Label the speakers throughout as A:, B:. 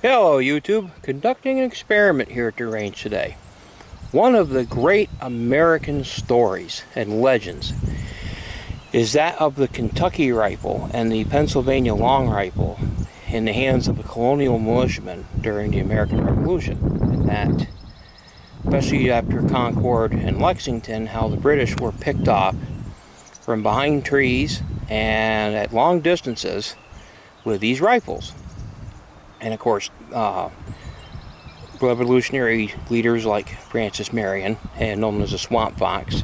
A: Hello YouTube, conducting an experiment here at the range today. One of the great American stories and legends is that of the Kentucky rifle and the Pennsylvania long rifle in the hands of the colonial militiamen during the American Revolution. And that, especially after Concord and Lexington, how the British were picked off from behind trees and at long distances with these rifles. And of course, revolutionary leaders like Francis Marion, and known as the Swamp Fox,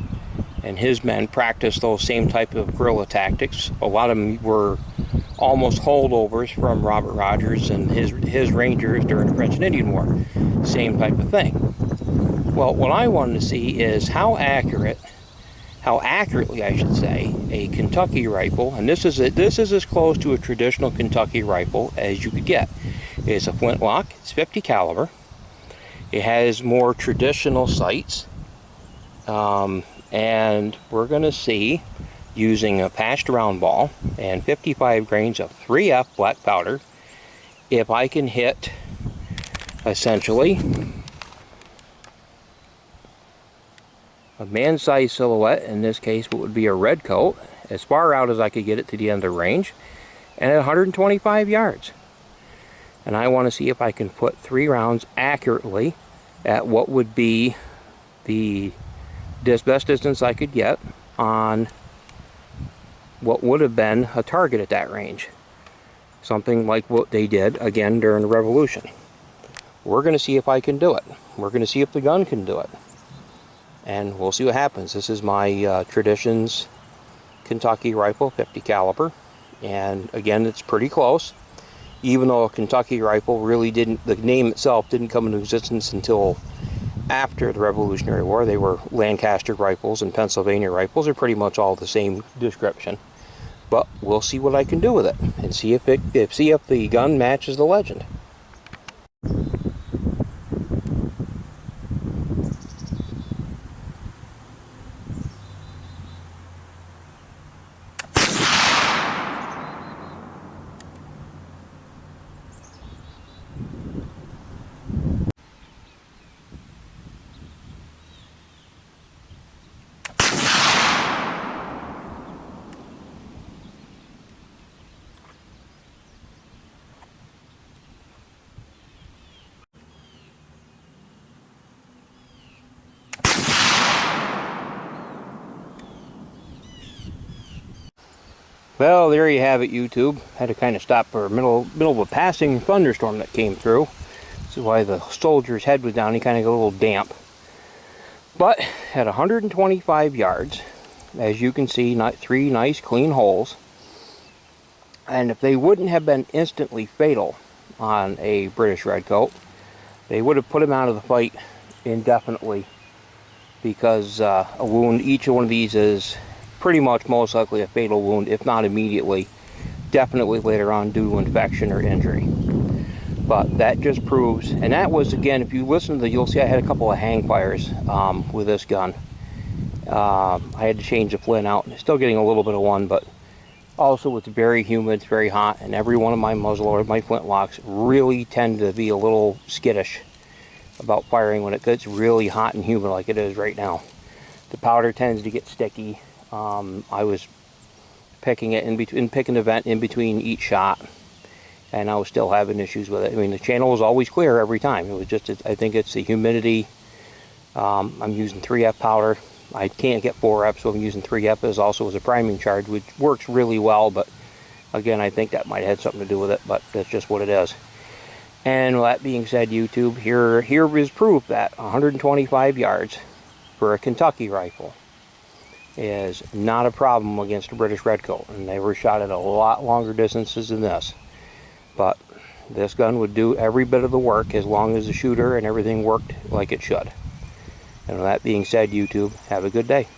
A: and his men practiced those same type of guerrilla tactics. A lot of them were almost holdovers from Robert Rogers and his rangers during the French and Indian War. Same type of thing. Well, what I wanted to see is how accurately I should say, a Kentucky rifle, and this is as close to a traditional Kentucky rifle as you could get. It's a flintlock, it's 50 caliber. It has more traditional sights, and we're going to see, using a patched round ball and 55 grains of 3F black powder, if I can hit essentially a man-sized silhouette. In this case it would be a Redcoat, as far out as I could get it to the end of the range, and at 125 yards. And I want to see if I can put 3 rounds accurately at what would be the best distance I could get on what would have been a target at that range. Something like what they did again during the Revolution. We're going to see if I can do it. We're going to see if the gun can do it. And we'll see what happens. This is my Traditions Kentucky rifle, 50 caliber. And again, it's pretty close. Even though a Kentucky rifle really didn't, the name itself didn't come into existence until after the Revolutionary War. They were Lancaster rifles and Pennsylvania rifles are pretty much all the same description. But we'll see what I can do with it and see if the gun matches the legend. Well, there you have it, YouTube. Had to kind of stop for middle of a passing thunderstorm that came through. This is why the soldier's head was down. He kind of got a little damp. But at 125 yards, as you can see, 3 nice clean holes. And if they wouldn't have been instantly fatal on a British Redcoat, they would have put him out of the fight indefinitely, because a wound, each one of these is pretty much most likely a fatal wound, if not immediately, definitely later on due to infection or injury. But that just proves, and that was, again, if you listen to you'll see I had a couple of hang fires with this gun. I had to change the flint out. Still getting a little bit of one, but also it's very humid, it's very hot, and every one of my muzzleloaders, my flintlocks, really tend to be a little skittish about firing when it gets really hot and humid like it is right now. The powder tends to get sticky. I was picking it picking the vent in between each shot, and I was still having issues with it. I mean, the channel was always clear every time. It was just, I think it's the humidity. I'm using 3F powder. I can't get 4F, so I'm using 3F as also as a priming charge, which works really well. But again, I think that might have had something to do with it, but that's just what it is. And with that being said, YouTube, here is proof that 125 yards for a Kentucky rifle is not a problem against a British Redcoat, and they were shot at a lot longer distances than this. But this gun would do every bit of the work as long as the shooter and everything worked like it should. And with that being said, YouTube, have a good day.